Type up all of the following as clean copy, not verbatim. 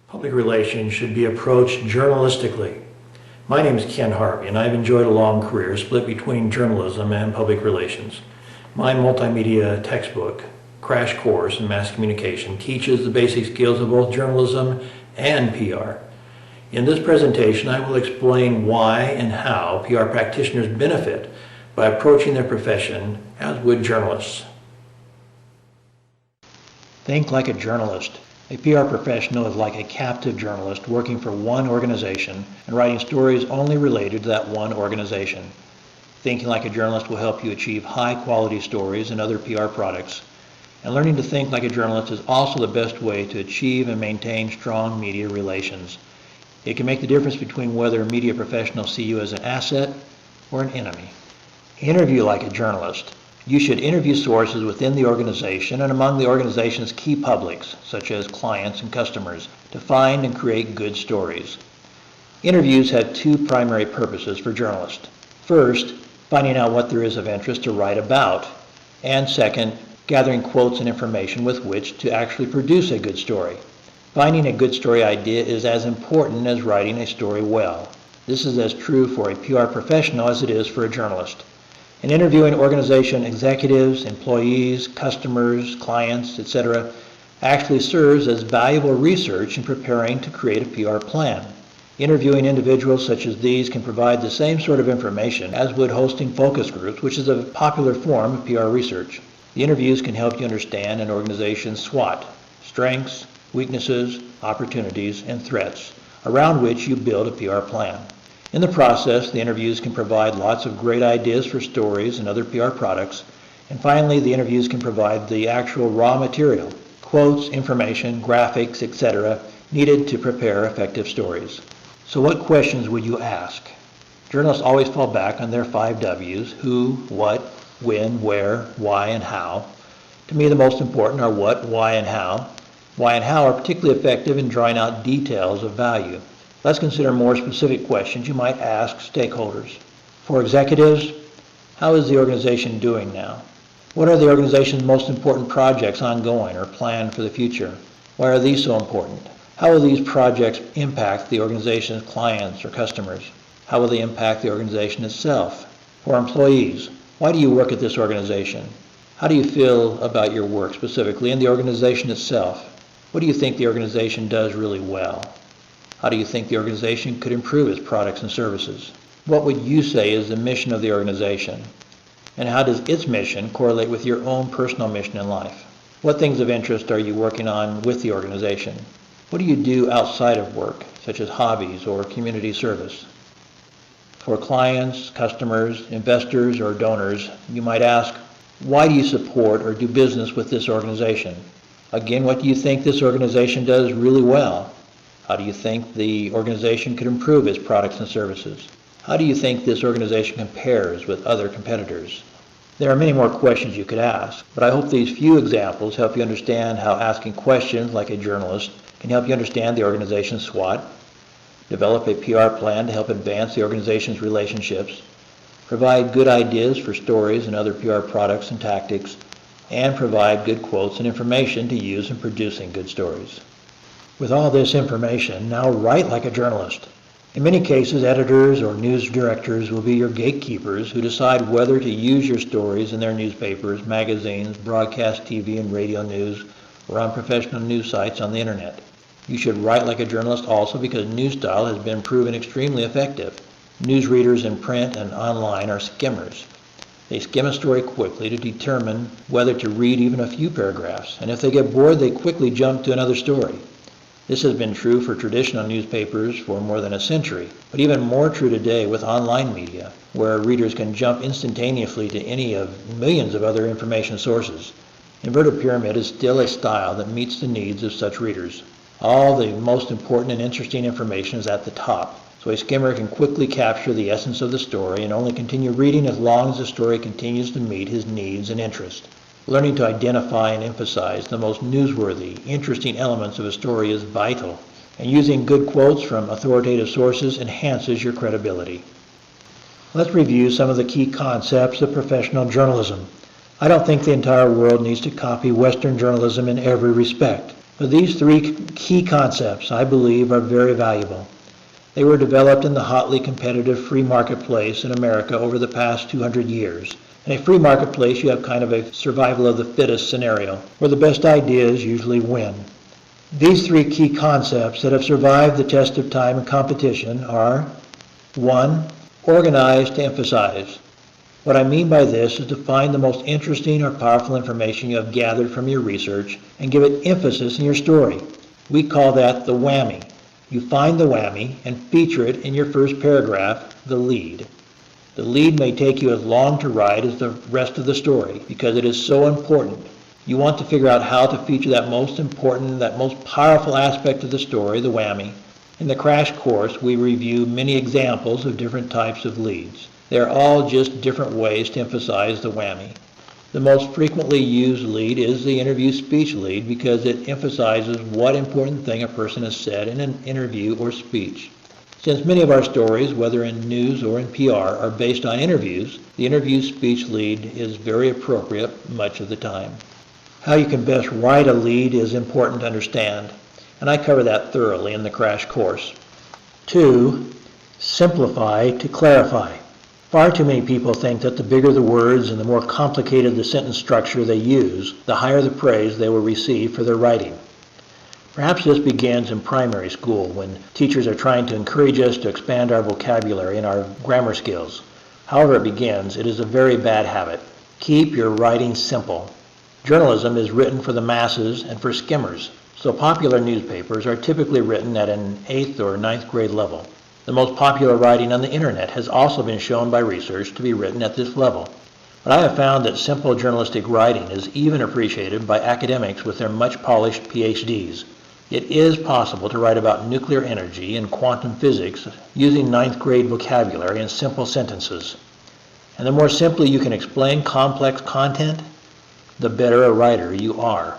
Public relations should be approached journalistically. My name is Ken Harvey, and I've enjoyed a long career split between journalism and public relations. My multimedia textbook, Crash Course in Mass Communication, teaches the basic skills of both journalism and PR. In this presentation, I will explain why and how PR practitioners benefit by approaching their profession as would journalists. Think like a journalist. A PR professional is like a captive journalist working for one organization and writing stories only related to that one organization. Thinking like a journalist will help you achieve high-quality stories and other PR products. And learning to think like a journalist is also the best way to achieve and maintain strong media relations. It can make the difference between whether media professionals see you as an asset or an enemy. Interview like a journalist. You should interview sources within the organization and among the organization's key publics, such as clients and customers, to find and create good stories. Interviews have two primary purposes for journalists. First, finding out what there is of interest to write about, and second, gathering quotes and information with which to actually produce a good story. Finding a good story idea is as important as writing a story well. This is as true for a PR professional as it is for a journalist. In interviewing organization executives, employees, customers, clients, etc., actually serves as valuable research in preparing to create a PR plan. Interviewing individuals such as these can provide the same sort of information as would hosting focus groups, which is a popular form of PR research. The interviews can help you understand an organization's SWOT, strengths, weaknesses, opportunities, and threats, around which you build a PR plan. In the process, the interviews can provide lots of great ideas for stories and other PR products. And finally, the interviews can provide the actual raw material, quotes, information, graphics, etc., needed to prepare effective stories. So what questions would you ask? Journalists always fall back on their 5 W's: who, what, when, where, why, and how. To me, the most important are what, why, and how. Why and how are particularly effective in drawing out details of value. Let's consider more specific questions you might ask stakeholders. For executives, how is the organization doing now? What are the organization's most important projects ongoing or planned for the future? Why are these so important? How will these projects impact the organization's clients or customers? How will they impact the organization itself? For employees, why do you work at this organization? How do you feel about your work specifically and the organization itself? What do you think the organization does really well? How do you think the organization could improve its products and services? What would you say is the mission of the organization? And how does its mission correlate with your own personal mission in life? What things of interest are you working on with the organization? What do you do outside of work, such as hobbies or community service? For clients, customers, investors, or donors, you might ask, why do you support or do business with this organization? Again, what do you think this organization does really well? How do you think the organization could improve its products and services? How do you think this organization compares with other competitors? There are many more questions you could ask, but I hope these few examples help you understand how asking questions like a journalist can help you understand the organization's SWOT, develop a PR plan to help advance the organization's relationships, provide good ideas for stories and other PR products and tactics, and provide good quotes and information to use in producing good stories. With all this information, now write like a journalist. In many cases, editors or news directors will be your gatekeepers who decide whether to use your stories in their newspapers, magazines, broadcast TV and radio news, or on professional news sites on the internet. You should write like a journalist also because news style has been proven extremely effective. News readers in print and online are skimmers. They skim a story quickly to determine whether to read even a few paragraphs, and if they get bored, they quickly jump to another story. This has been true for traditional newspapers for more than a century, but even more true today with online media, where readers can jump instantaneously to any of millions of other information sources. Inverted pyramid is still a style that meets the needs of such readers. All the most important and interesting information is at the top, so a skimmer can quickly capture the essence of the story and only continue reading as long as the story continues to meet his needs and interests. Learning to identify and emphasize the most newsworthy, interesting elements of a story is vital, and using good quotes from authoritative sources enhances your credibility. Let's review some of the key concepts of professional journalism. I don't think the entire world needs to copy Western journalism in every respect. But these three key concepts, I believe, are very valuable. They were developed in the hotly competitive free marketplace in America over the past 200 years. In a free marketplace, you have kind of a survival of the fittest scenario, where the best ideas usually win. These three key concepts that have survived the test of time and competition are: 1. Organize to emphasize. What I mean by this is to find the most interesting or powerful information you have gathered from your research and give it emphasis in your story. We call that the whammy. You find the whammy and feature it in your first paragraph, the lead. The lead may take you as long to write as the rest of the story because it is so important. You want to figure out how to feature that most important, that most powerful aspect of the story, the whammy. In the crash course, we review many examples of different types of leads. They are all just different ways to emphasize the whammy. The most frequently used lead is the interview speech lead because it emphasizes what important thing a person has said in an interview or speech. Since many of our stories, whether in news or in PR, are based on interviews, the interview speech lead is very appropriate much of the time. How you can best write a lead is important to understand, and I cover that thoroughly in the crash course. 2. Simplify to clarify. Far too many people think that the bigger the words and the more complicated the sentence structure they use, the higher the praise they will receive for their writing. Perhaps this begins in primary school when teachers are trying to encourage us to expand our vocabulary and our grammar skills. However it begins, it is a very bad habit. Keep your writing simple. Journalism is written for the masses and for skimmers, so popular newspapers are typically written at an 8th or 9th grade level. The most popular writing on the internet has also been shown by research to be written at this level. But I have found that simple journalistic writing is even appreciated by academics with their much polished PhDs. It is possible to write about nuclear energy and quantum physics using 9th grade vocabulary in simple sentences. And the more simply you can explain complex content, the better a writer you are.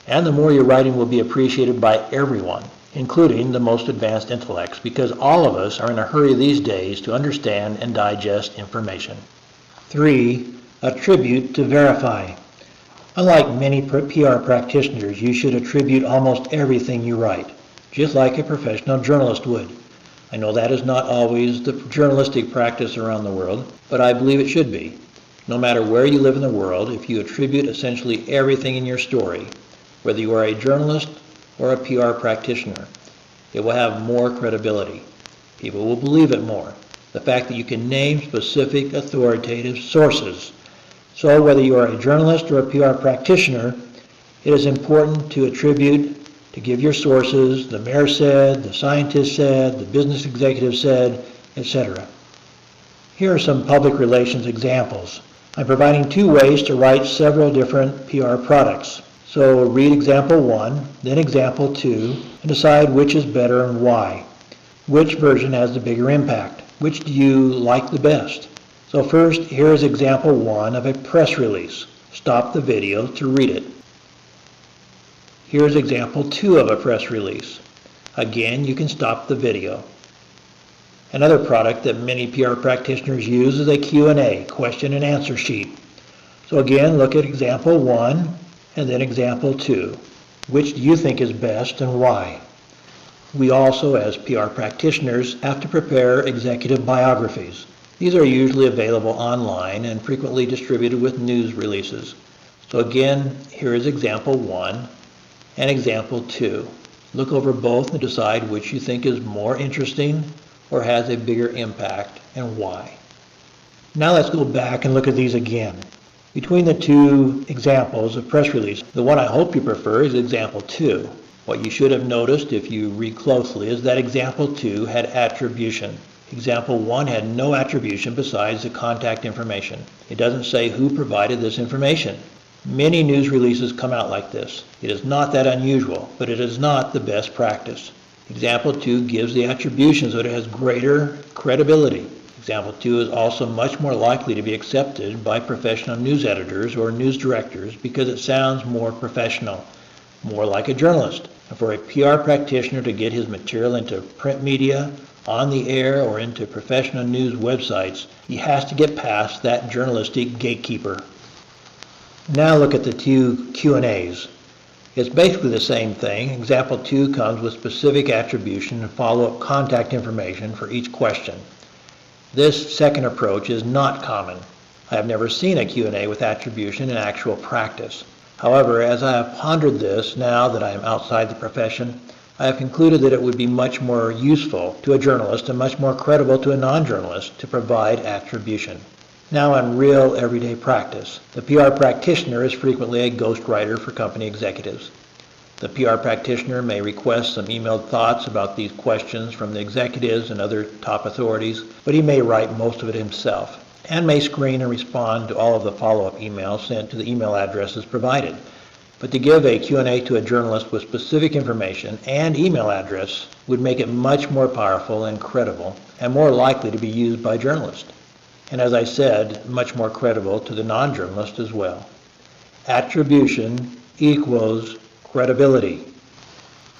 And the more your writing will be appreciated by everyone, including the most advanced intellects, because all of us are in a hurry these days to understand and digest information. 3. Attribute to verify. Unlike many PR practitioners, you should attribute almost everything you write, just like a professional journalist would. I know that is not always the journalistic practice around the world, but I believe it should be. No matter where you live in the world, if you attribute essentially everything in your story, whether you are a journalist or a PR practitioner, it will have more credibility. People will believe it more. The fact that you can name specific authoritative sources. So whether you are a journalist or a PR practitioner, it is important to attribute, to give your sources, the mayor said, the scientist said, the business executive said, etc. Here are some public relations examples. I'm providing 2 ways to write several different PR products. So read example 1, then example 2, and decide which is better and why. Which version has the bigger impact? Which do you like the best? So first, here is example 1 of a press release. Stop the video to read it. Here's example 2 of a press release. Again, you can stop the video. Another product that many PR practitioners use is a Q&A, question and answer sheet. So again, look at example 1 and then example 2. Which do you think is best and why? We also, as PR practitioners, have to prepare executive biographies. These are usually available online and frequently distributed with news releases. So again, here is example 1 and example 2. Look over both and decide which you think is more interesting or has a bigger impact and why. Now let's go back and look at these again. Between the 2 examples of press release, the one I hope you prefer is example 2. What you should have noticed if you read closely is that example 2 had attribution. Example 1 had no attribution besides the contact information. It doesn't say who provided this information. Many news releases come out like this. It is not that unusual, but it is not the best practice. Example 2 gives the attribution so that it has greater credibility. Example 2 is also much more likely to be accepted by professional news editors or news directors because it sounds more professional, more like a journalist. And for a PR practitioner to get his material into print media, on the air, or into professional news websites, he has to get past that journalistic gatekeeper. Now look at the 2 Q&As. It's basically the same thing. Example 2 comes with specific attribution and follow-up contact information for each question. This second approach is not common. I have never seen a Q&A with attribution in actual practice. However, as I have pondered this now that I am outside the profession, I have concluded that it would be much more useful to a journalist and much more credible to a non-journalist to provide attribution. Now in real everyday practice, the PR practitioner is frequently a ghostwriter for company executives. The PR practitioner may request some emailed thoughts about these questions from the executives and other top authorities, but he may write most of it himself and may screen and respond to all of the follow-up emails sent to the email addresses provided. But to give a Q&A to a journalist with specific information and email address would make it much more powerful and credible and more likely to be used by journalists. And as I said, much more credible to the non-journalist as well. Attribution equals credibility.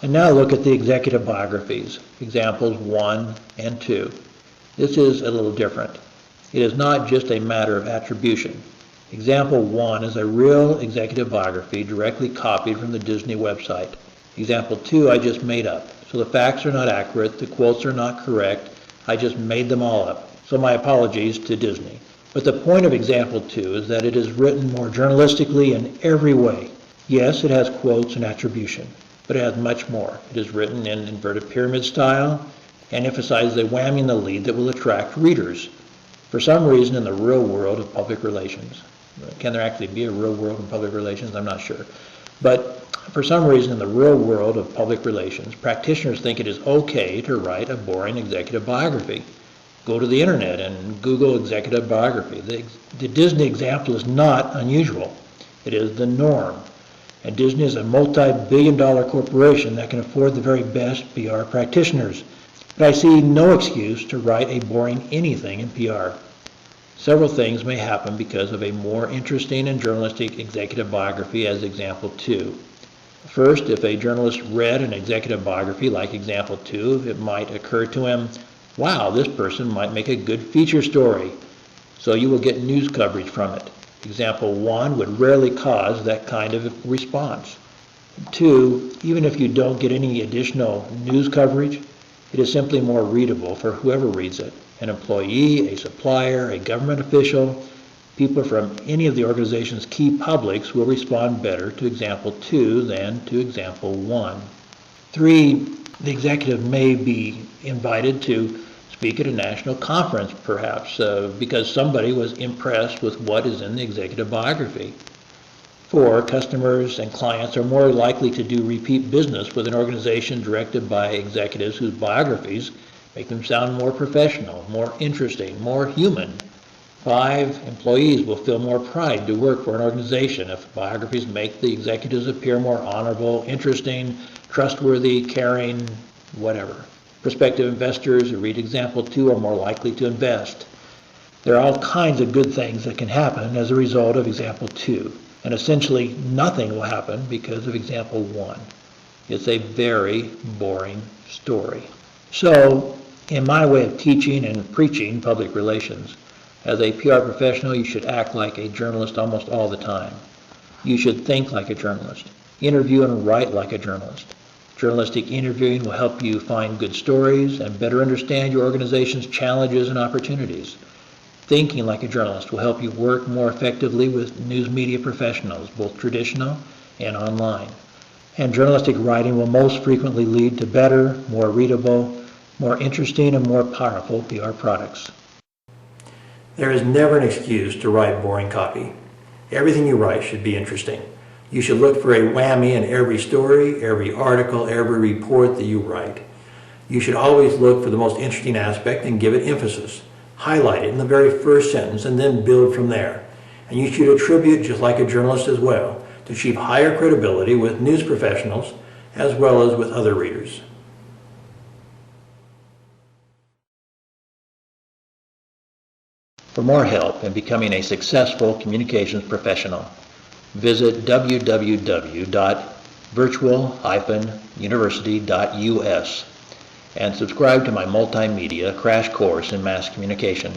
And now look at the executive biographies, examples 1 and 2. This is a little different. It is not just a matter of attribution. Example 1 is a real executive biography directly copied from the Disney website. Example 2 I just made up. So the facts are not accurate, the quotes are not correct, I just made them all up. So my apologies to Disney. But the point of example 2 is that it is written more journalistically in every way. Yes, it has quotes and attribution, but it has much more. It is written in inverted pyramid style and emphasizes a whammy in the lead that will attract readers. For some reason in the real world of public relations, can there actually be a real world of public relations? I'm not sure. But for some reason in the real world of public relations, practitioners think it is okay to write a boring executive biography. Go to the internet and Google executive biography. The Disney example is not unusual. It is the norm. And Disney is a multi-billion-dollar corporation that can afford the very best PR practitioners. But I see no excuse to write a boring anything in PR. Several things may happen because of a more interesting and journalistic executive biography as example 2. First, if a journalist read an executive biography like example 2, it might occur to him, wow, this person might make a good feature story. So you will get news coverage from it. Example 1 would rarely cause that kind of response. 2, even if you don't get any additional news coverage, it is simply more readable for whoever reads it. An employee, a supplier, a government official, people from any of the organization's key publics will respond better to example 2 than to example 1. 3, the executive may be invited to speak at a national conference, perhaps, because somebody was impressed with what is in the executive biography. 4, customers and clients are more likely to do repeat business with an organization directed by executives whose biographies make them sound more professional, more interesting, more human. 5, employees will feel more pride to work for an organization if biographies make the executives appear more honorable, interesting, trustworthy, caring, whatever. Prospective investors who read example 2 are more likely to invest. There are all kinds of good things that can happen as a result of example 2, and essentially nothing will happen because of example 1. It's a very boring story. So, in my way of teaching and preaching public relations, as a PR professional, you should act like a journalist almost all the time. You should think like a journalist, interview and write like a journalist. Journalistic interviewing will help you find good stories and better understand your organization's challenges and opportunities. Thinking like a journalist will help you work more effectively with news media professionals, both traditional and online. And journalistic writing will most frequently lead to better, more readable, more interesting, and more powerful PR products. There is never an excuse to write boring copy. Everything you write should be interesting. You should look for a whammy in every story, every article, every report that you write. You should always look for the most interesting aspect and give it emphasis. Highlight it in the very first sentence and then build from there. And you should attribute, just like a journalist as well, to achieve higher credibility with news professionals as well as with other readers. For more help in becoming a successful communications professional, visit www.virtual-university.us and subscribe to my multimedia crash course in mass communication.